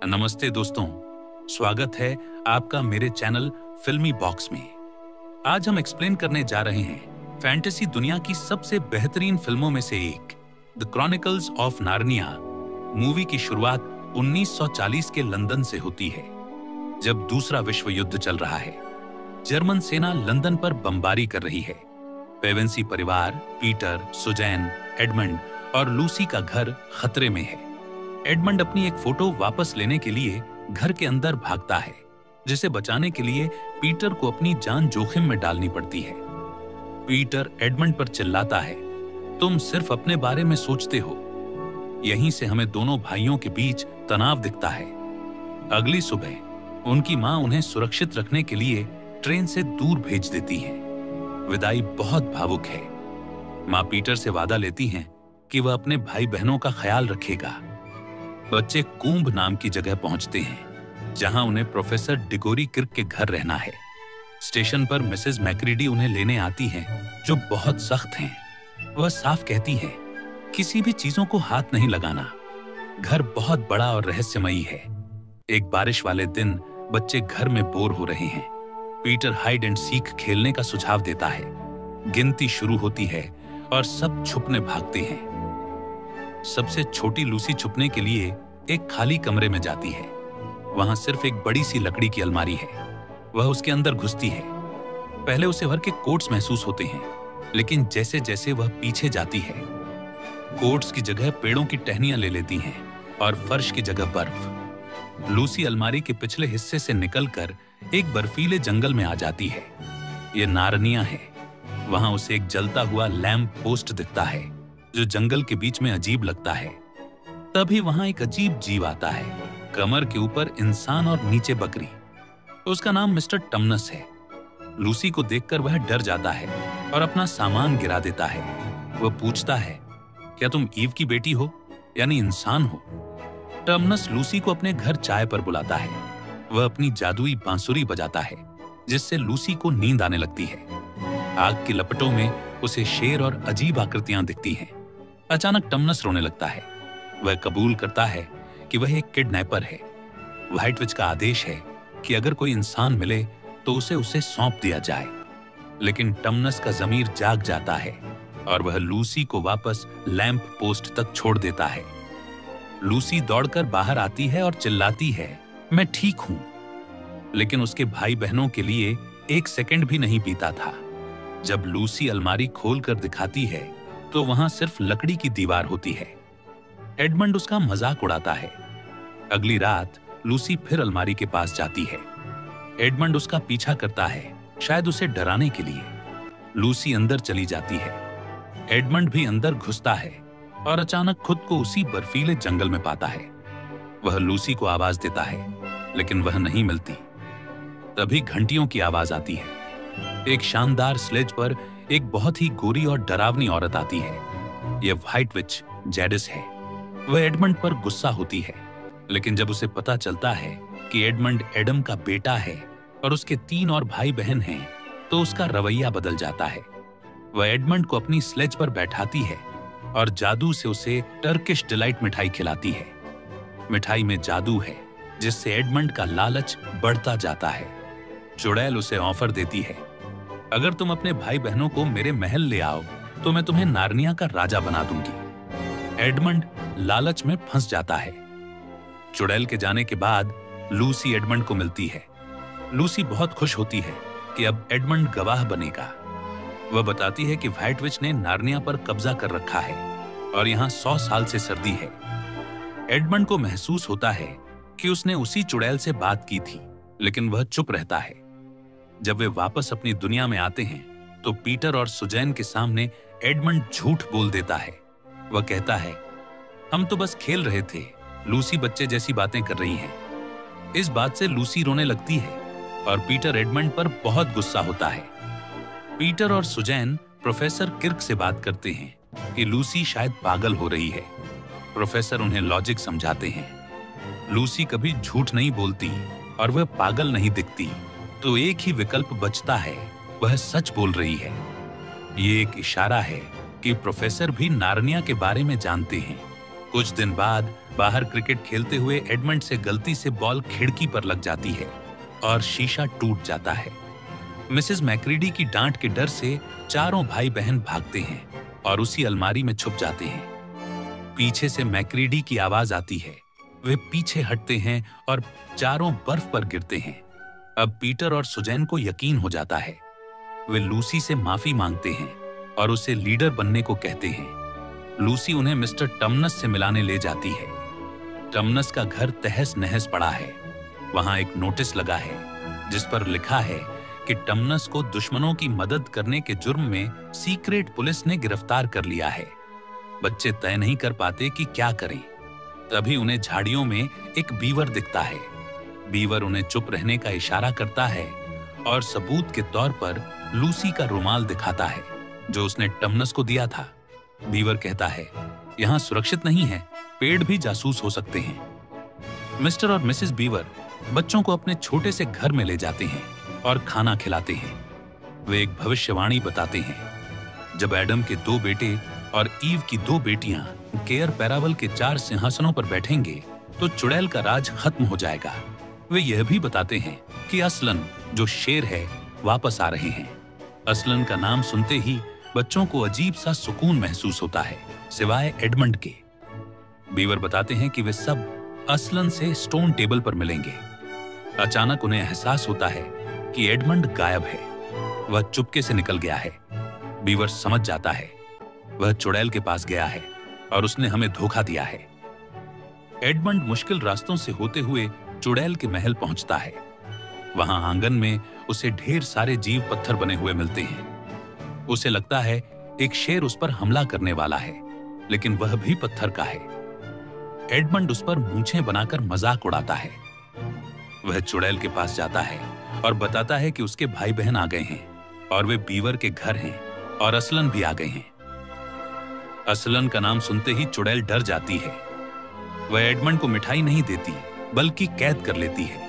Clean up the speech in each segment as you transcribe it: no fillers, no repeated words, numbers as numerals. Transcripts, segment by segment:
नमस्ते दोस्तों, स्वागत है आपका मेरे चैनल फिल्मी बॉक्स में। आज हम एक्सप्लेन करने जा रहे हैं फैंटेसी दुनिया की सबसे बेहतरीन फिल्मों में से एक, the chronicles of Narnia. Movie की शुरुआत 1940 के लंदन से होती है, जब दूसरा विश्व युद्ध चल रहा है। जर्मन सेना लंदन पर बमबारी कर रही है। पेवेंसी परिवार, पीटर, सुजैन, एडमंड और लूसी का घर खतरे में है। एडमंड अपनी एक फोटो वापस लेने के लिए घर के अंदर भागता है, जिसे बचाने के लिए पीटर को अपनी जान जोखिम में डालनी पड़ती है। पीटर एडमंड पर चिल्लाता है, तुम सिर्फ अपने बारे में सोचते हो। यहीं से हमें दोनों भाइयों के बीच तनाव दिखता है। अगली सुबह उनकी मां उन्हें सुरक्षित रखने के लिए ट्रेन से दूर भेज देती है। विदाई बहुत भावुक है। मां पीटर से वादा लेती हैं कि वह अपने भाई बहनों का ख्याल रखेगा। बच्चे कूंभ नाम की जगह पहुंचते हैं, जहां उन्हें प्रोफेसर डिगोरी किर्क के घर रहना है। स्टेशन पर मिसेस मैक्रीडी उन्हें लेने आती हैं, जो बहुत सख्त हैं। वह साफ कहती है, किसी भी चीजों को हाथ नहीं लगाना। घर बहुत बड़ा और रहस्यमयी है। एक बारिश वाले दिन बच्चे घर में बोर हो रहे हैं। पीटर हाइड एंड सीक खेलने का सुझाव देता है। गिनती शुरू होती है और सब छुपने भागते हैं। सबसे छोटी लूसी छुपने के लिए एक खाली कमरे में जाती है। वहां सिर्फ एक बड़ी सी लकड़ी की अलमारी है। वह उसके अंदर घुसती है। पहले उसे भर के कोट्स महसूस होते हैं, लेकिन जैसे जैसे वह पीछे जाती है, कोट्स की जगह पेड़ों की टहनियां ले लेती हैं और फर्श की जगह बर्फ। लूसी अलमारी के पिछले हिस्से से निकलकर एक बर्फीले जंगल में आ जाती है। यह नारनिया है। वहां उसे एक जलता हुआ लैंप पोस्ट दिखता है, जो जंगल के बीच में अजीब लगता है। तभी वहां एक अजीब जीव आता है, कमर के ऊपर इंसान और नीचे बकरी। उसका नाम मिस्टर टमनस है। लूसी को देखकर वह डर जाता है और अपना सामान गिरा देता है। वह पूछता है, क्या तुम ईव की बेटी हो, यानी इंसान हो? टमनस लूसी को अपने घर चाय पर बुलाता है। वह अपनी जादुई बांसुरी बजाता है, जिससे लूसी को नींद आने लगती है। आग की लपटों में उसे शेर और अजीब आकृतियां दिखती हैं। अचानक टमनस रोने लगता है। वह कबूल करता है कि वह एक किडनैपर है। व्हाइट विच का आदेश है कि अगर कोई इंसान मिले तो उसे सौंप दिया जाए। लेकिन टमनस का जमीर जाग जाता है और वह लूसी को वापस लैंप पोस्ट तक छोड़ देता है। लूसी दौड़कर बाहर आती है और चिल्लाती है, मैं ठीक हूं। लेकिन उसके भाई बहनों के लिए एक सेकंड भी नहीं बीता था। जब लूसी अलमारी खोलकर दिखाती है, तो वहां सिर्फ लकड़ी की दीवार होती है। एडमंड उसका मजाक उड़ाता है। अगली रात लूसी फिर अलमारी के पास जाती है। एडमंड उसका पीछा करता है, शायद उसे डराने के लिए। लूसी अंदर चली जाती है। एडमंड भी अंदर घुसता है और अचानक खुद को उसी बर्फीले जंगल में पाता है। वह लूसी को आवाज देता है, लेकिन वह नहीं मिलती। तभी घंटियों की आवाज आती है। एक शानदार स्लेज पर एक बहुत ही गोरी और डरावनी औरत आती है। यह व्हाइट विच जैडिस है। वह एडमंड पर गुस्सा होती है, लेकिन जब उसे पता चलता है कि एडमंड एडम का बेटा है और उसके 3 और भाई बहन हैं, तो उसका रवैया बदल जाता है। वह एडमंड को अपनी स्लेज पर बैठाती है और जादू से उसे टर्किश डिलाइट मिठाई खिलाती है। मिठाई में जादू है, जिससे एडमंड का लालच बढ़ता जाता है। चुड़ैल उसे ऑफर देती है, अगर तुम अपने भाई बहनों को मेरे महल ले आओ तो मैं तुम्हें नार्निया का राजा बना दूंगी। एडमंड लालच में फंस जाता है। चुड़ैल के जाने के बाद लूसी एडमंड को मिलती है। लूसी बहुत खुश होती है कि अब एडमंड गवाह बनेगा। वह बताती है कि व्हाइट विच ने नार्निया पर कब्जा कर रखा है और यहाँ 100 साल से सर्दी है। एडमंड को महसूस होता है कि उसने उसी चुड़ैल से बात की थी, लेकिन वह चुप रहता है। जब वे वापस अपनी दुनिया में आते हैं, तो पीटर और सुजैन के सामने एडमंड झूठ बोल देता है। वह कहता है, हम तो बस खेल रहे थे, लूसी बच्चे जैसी बातें कर रही हैं। इस बात से लूसी रोने लगती है और पीटर एडमंड पर बहुत गुस्सा होता है। पीटर और सुजैन प्रोफेसर किर्क से बात करते हैं कि लूसी शायद पागल हो रही है। प्रोफेसर उन्हें लॉजिक समझाते हैं। लूसी कभी झूठ नहीं बोलती और वह पागल नहीं दिखती, तो एक ही विकल्प बचता है, वह सच बोल रही है। ये एक इशारा है कि प्रोफेसर भी नार्निया के बारे में जानते हैं। कुछ दिन बाद बाहर क्रिकेट खेलते हुए एडमंड से गलती से बॉल खिड़की पर लग जाती है और शीशा टूट जाता है। मिसेस मैक्रीडी की डांट के डर से चारों भाई बहन भागते हैं और उसी अलमारी में छुप जाते हैं। पीछे से मैक्रीडी की आवाज आती है। वे पीछे हटते हैं और चारों बर्फ पर गिरते हैं। अब पीटर और सुजैन को यकीन हो जाता है। वे लूसी से माफी मांगते हैं और उसे लीडर बनने को कहते हैं। लूसी उन्हें मिस्टर टमनस से मिलाने ले जाती है। टमनस का घर तहस नहस पड़ा है। वहां एक नोटिस लगा है जिस पर लिखा है कि टमनस को दुश्मनों की मदद करने के जुर्म में सीक्रेट पुलिस ने गिरफ्तार कर लिया है। बच्चे तय नहीं कर पाते कि क्या करें। तभी उन्हें झाड़ियों में एक बीवर दिखता है। बीवर उन्हें चुप रहने का इशारा करता है और सबूत के तौर पर लूसी का रुमाल दिखाता है जो उसने टमनस को दिया था। बीवर कहता है, यहाँ सुरक्षित नहीं है, पेड़ भी जासूस हो सकते हैं। मिस्टर और मिसेस बीवर बच्चों को अपने छोटे से घर में ले जाते हैं और खाना खिलाते हैं। वे एक भविष्यवाणी बताते हैं। जब एडम के 2 बेटे और ईव की 2 बेटियां केयर पैरावल के 4 सिंहासनों पर बैठेंगे तो चुड़ैल का राज खत्म हो जाएगा। वे यह भी बताते हैं कि असलन जो शेर है वापस आ रहे हैं। असलन का नाम सुनते ही बच्चों को अजीब सा सुकून महसूस होता है, सिवाय एडमंड के। बीवर बताते हैं कि वे सब असलन से स्टोन टेबल पर मिलेंगे। अचानक उन्हें एहसास होता है कि एडमंड गायब है। वह चुपके से निकल गया है। बीवर समझ जाता है वह चुड़ैल के पास गया है और उसने हमें धोखा दिया है। एडमंड मुश्किल रास्तों से होते हुए चुड़ैल के महल पहुंचता है। वहां आंगन में उसे ढेर सारे जीव पत्थर बने हुए मिलते हैं। उसे लगता है एक शेर उस पर हमला करने वाला है, लेकिन वह भी पत्थर का है। एडमंड उस पर मूंछें बनाकर मजाक उड़ाता है। वह चुड़ैल के पास जाता है और बताता है कि उसके भाई बहन आ गए हैं और वे बीवर के घर हैं और असलन भी आ गए हैं। असलन का नाम सुनते ही चुड़ैल डर जाती है। वह एडमंड को मिठाई नहीं देती बल्कि कैद कर लेती है।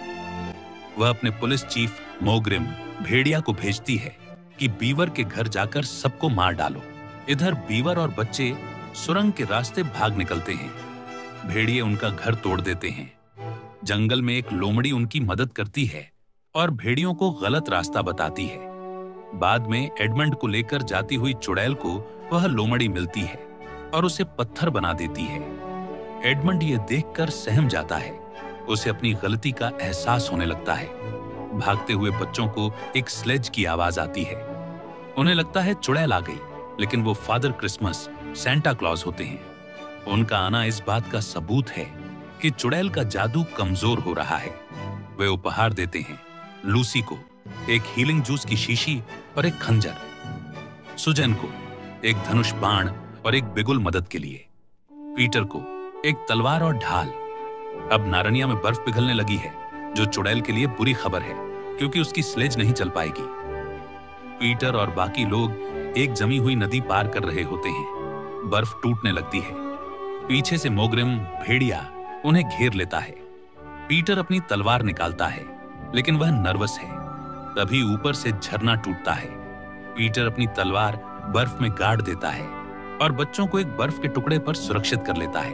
वह अपने पुलिस चीफ मोग्रिम भेड़िया को भेजती है कि बीवर के घर जाकर सबको मार डालो। इधर बीवर और बच्चे सुरंग के रास्ते भाग निकलते हैं। भेड़िए उनका घर तोड़ देते हैं। जंगल में एक लोमड़ी उनकी मदद करती है और भेड़ियों को गलत रास्ता बताती है। बाद में एडमंड को लेकर जाती हुई चुड़ैल को वह लोमड़ी मिलती है और उसे पत्थर बना देती है। एडमंड ये देखकर सहम जाता है। उसे अपनी गलती का एहसास होने लगता है। भागते हुए बच्चों को एक स्लेज की आवाज आती है। उन्हें लगता है चुड़ैल आ गई, लेकिन वो फादर क्रिसमस सेंटा क्लॉज होते हैं। उनका आना इस बात का सबूत है कि चुड़ैल का जादू कमजोर हो रहा है। वे उपहार देते हैं लूसी को एक हीलिंग जूस की शीशी और एक खंजर, सुजैन को एक धनुष बाण और एक बिगुल मदद के लिए, पीटर को एक तलवार और ढाल। अब नारनिया में बर्फ पिघलने लगी है, जो चुड़ैल के लिए बुरी खबर है क्योंकि उसकी स्लेज नहीं चल पाएगी। पीटर और बाकी लोग एक जमी हुई नदी पार कर रहे होते हैं। बर्फ टूटने लगती है। पीछे से मोग्रिम भेड़िया उन्हें घेर लेता है। पीटर अपनी तलवार निकालता है, लेकिन वह नर्वस है। तभी ऊपर से झरना टूटता है। पीटर अपनी तलवार बर्फ में गाड़ देता है और बच्चों को एक बर्फ के टुकड़े पर सुरक्षित कर लेता है।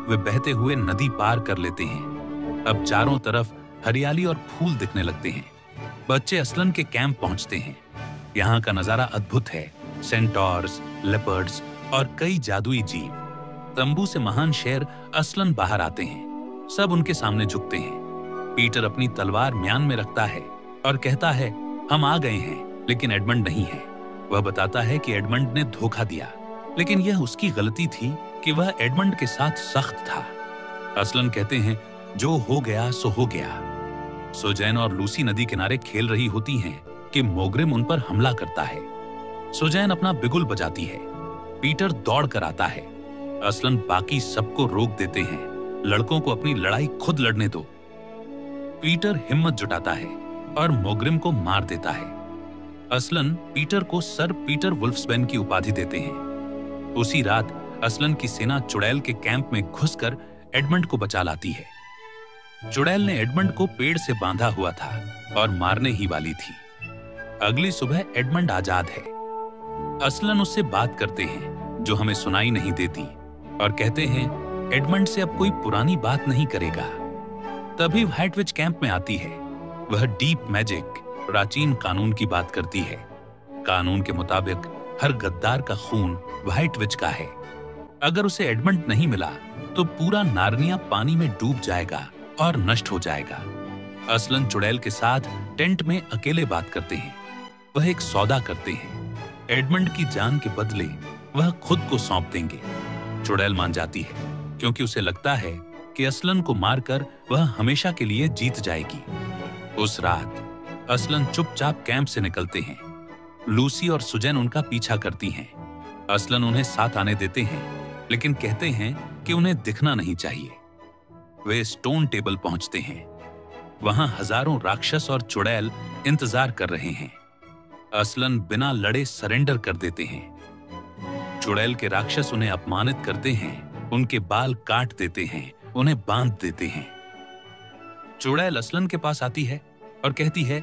वे बहते हुए नदी पार कर लेते हैं। अब चारों तरफ हरियाली और फूल दिखने लगते हैं। बच्चे असलन के कैंप पहुंचते हैं। यहाँ का नजारा अद्भुत है। सेंटोर्स, लेपर्ड्स और कई जादुई जीव। तंबू से महान शेर असलन बाहर आते हैं। सब उनके सामने झुकते हैं। पीटर अपनी तलवार म्यान में रखता है और कहता है, हम आ गए हैं, लेकिन एडमंड नहीं है। वह बताता है कि एडमंड ने धोखा दिया, लेकिन यह उसकी गलती थी कि वह एडमंड के साथ सख्त था। असलन कहते हैं, जो हो गया सो हो गया। सुजैन और लूसी नदी किनारे खेल रही होती हैं कि मोग्रिम उन पर हमला करता है। सुजैन अपना बिगुल बजाती है। पीटर दौड़ कर आता है। असलन बाकी सबको रोक देते हैं। लड़कों को अपनी लड़ाई खुद लड़ने दो। पीटर हिम्मत जुटाता है और मोग्रिम को मार देता है। असलन पीटर को सर पीटर वुल्फ्सबेन की उपाधि देते हैं। उसी रात असलन की सेना चुड़ैल के कैंप में घुसकर एडमंड को बचा लाती है। चुड़ैल ने एडमंड को पेड़ से बांधा हुआ था और मारने ही वाली थी। अगली सुबह एडमंड आजाद है। असलन उससे बात करते हैं जो हमें सुनाई नहीं देती और कहते हैं एडमंड से अब कोई पुरानी बात नहीं करेगा। तभी व्हाइट विच कैंप में आती है। वह डीप मैजिक, प्राचीन कानून की बात करती है। कानून के मुताबिक हर गद्दार का खून व्हाइट विच का है। अगर उसे एडमंड नहीं मिला तो पूरा नार्निया पानी में डूब जाएगा और नष्ट हो जाएगा। असलन चुड़ैल के साथ टेंट में अकेले बात करते हैं। वह एक सौदा करते हैं। एडमंड की जान के बदले वह खुद को सौंप देंगे। चुड़ैल मान जाती है क्योंकि उसे लगता है कि असलन को मारकर वह हमेशा के लिए जीत जाएगी। उस रात असलन चुपचाप कैंप से निकलते हैं। लूसी और सुजैन उनका पीछा करती हैं। असलन उन्हें साथ आने देते हैं, लेकिन कहते हैं कि उन्हें दिखना नहीं चाहिए। वे स्टोन टेबल पहुंचते हैं। वहां हजारों राक्षस और चुड़ैल इंतजार कर रहे हैं। असलन बिना लड़े सरेंडर कर देते हैं। चुड़ैल के राक्षस उन्हें अपमानित करते हैं, उनके बाल काट देते हैं, उन्हें बांध देते हैं। चुड़ैल असलन के पास आती है और कहती है,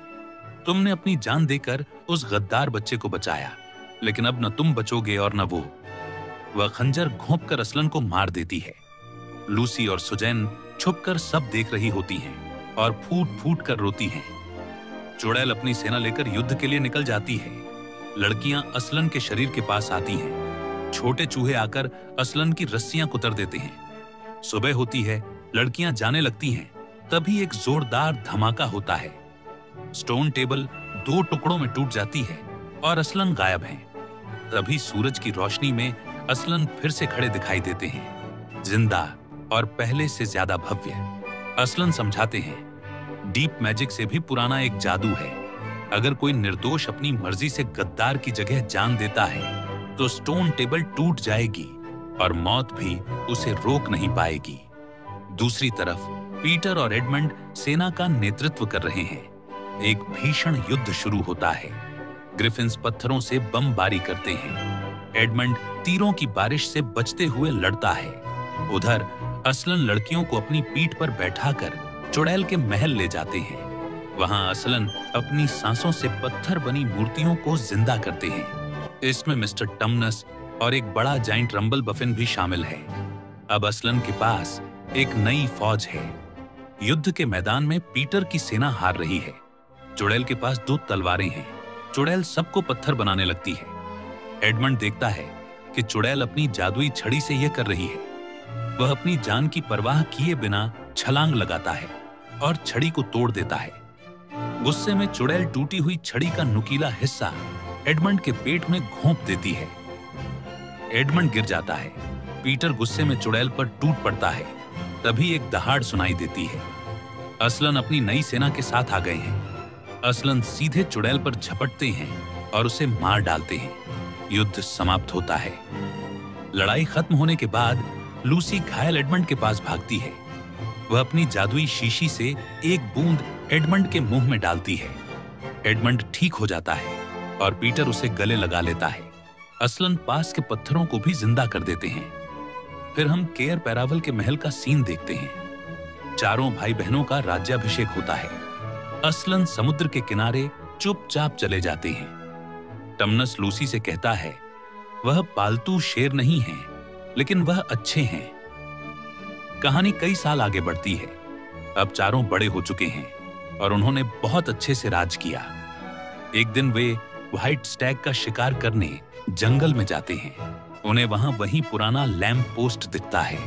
तुमने अपनी जान देकर उस गद्दार बच्चे को बचाया, लेकिन अब न तुम बचोगे और न वो। वह खंजर घोंपकर असलन को मार देती है। लूसी और सुजैन छुपकर सब देख रही होती हैं और फूट फूट कर रोती हैं। चुड़ैल अपनी सेना लेकर युद्ध के लिए निकल जाती है। लड़कियां असलन के शरीर के पास आती हैं। छोटे चूहे आकर असलन की रस्सियां कुतर देते हैं। सुबह होती है, लड़कियां जाने लगती हैं। तभी एक जोरदार धमाका होता है। स्टोन टेबल 2 टुकड़ों में टूट जाती है और असलन गायब हैं। तभी सूरज की रोशनी में असलन फिर से खड़े दिखाई देते हैं, जिंदा और पहले से ज्यादा भव्य। असलन समझाते हैं, डीप मैजिक से भी पुराना एक जादू है। अगर कोई निर्दोष अपनी मर्जी से गद्दार की जगह जान देता है तो स्टोन टेबल टूट जाएगी और मौत भी उसे रोक नहीं पाएगी। दूसरी तरफ पीटर और एडमंड सेना का नेतृत्व कर रहे हैं। एक भीषण युद्ध शुरू होता है। ग्रिफिन्स पत्थरों से बमबारी करते हैं। एडमंड तीरों की बारिश से बचते हुए लड़ता है। उधर असलन लड़कियों को अपनी पीठ पर बैठाकर चुड़ैल के महल ले जाते हैं। वहां असलन अपनी सांसों से पत्थर बनी मूर्तियों को जिंदा करते हैं। इसमें मिस्टर टमनस और एक बड़ा जाइंट रंबल बफिन भी शामिल है। अब असलन के पास एक नई फौज है। युद्ध के मैदान में पीटर की सेना हार रही है। चुड़ैल के पास 2 तलवारें हैं। चुड़ैल सबको पत्थर बनाने लगती है। एडमंड देखता है कि चुड़ैल अपनी जादुई छड़ी से यह कर रही है। वह अपनी जान की परवाह किए बिना छलांग लगाता है और छड़ी को तोड़ देता है। गुस्से में चुड़ैल टूटी हुई छड़ी का नुकीला हिस्सा एडमंड के पेट में घोंप देती है। एडमंड गिर जाता है। पीटर गुस्से में चुड़ैल पर टूट पड़ता है। तभी एक दहाड़ सुनाई देती है। असलन अपनी नई सेना के साथ आ गए हैं। असलन सीधे चुड़ैल पर झपटते हैं और उसे मार डालते हैं। युद्ध समाप्त होता है। लड़ाई खत्म होने के बाद लूसी घायल एडमंड के पास भागती है। वह अपनी जादुई शीशी से एक बूंद एडमंड के मुंह में डालती है। एडमंड ठीक हो जाता है और पीटर उसे गले लगा लेता है। असलन पास के पत्थरों को भी जिंदा कर देते हैं। फिर हम केयर पैरावल के महल का सीन देखते हैं। चारों भाई बहनों का राज्याभिषेक होता है। असलन समुद्र के किनारे चुपचाप चले जाते हैं। टमनस लूसी से कहता है, वह पालतू शेर नहीं हैं, लेकिन वह अच्छे हैं। कहानी कई साल आगे बढ़ती है। अब चारों बड़े हो चुके हैं और उन्होंने बहुत अच्छे से राज किया। एक दिन वे व्हाइट स्टैग का शिकार करने जंगल में जाते हैं। उन्हें वहां वही पुराना लैंप पोस्ट दिखता है।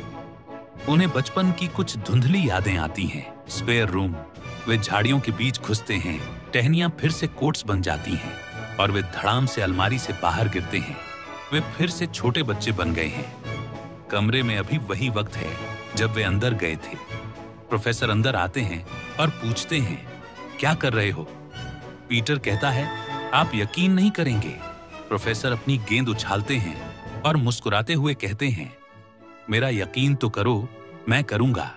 उन्हें बचपन की कुछ धुंधली यादें आती हैं। Spare room. वे झाड़ियों के बीच घुसते हैं। टहनियां फिर से कोट्स बन जाती हैं और वे धड़ाम से अलमारी से बाहर गिरते हैं। वे फिर से छोटे बच्चे बन गए हैं। कमरे में अभी वही वक्त है जब वे अंदर गए थे। प्रोफेसर अंदर आते हैं और पूछते हैं, क्या कर रहे हो? पीटर कहता है, आप यकीन नहीं करेंगे। प्रोफेसर अपनी गेंद उछालते हैं और मुस्कुराते हुए कहते हैं, मेरा यकीन तो करो, मैं करूंगा।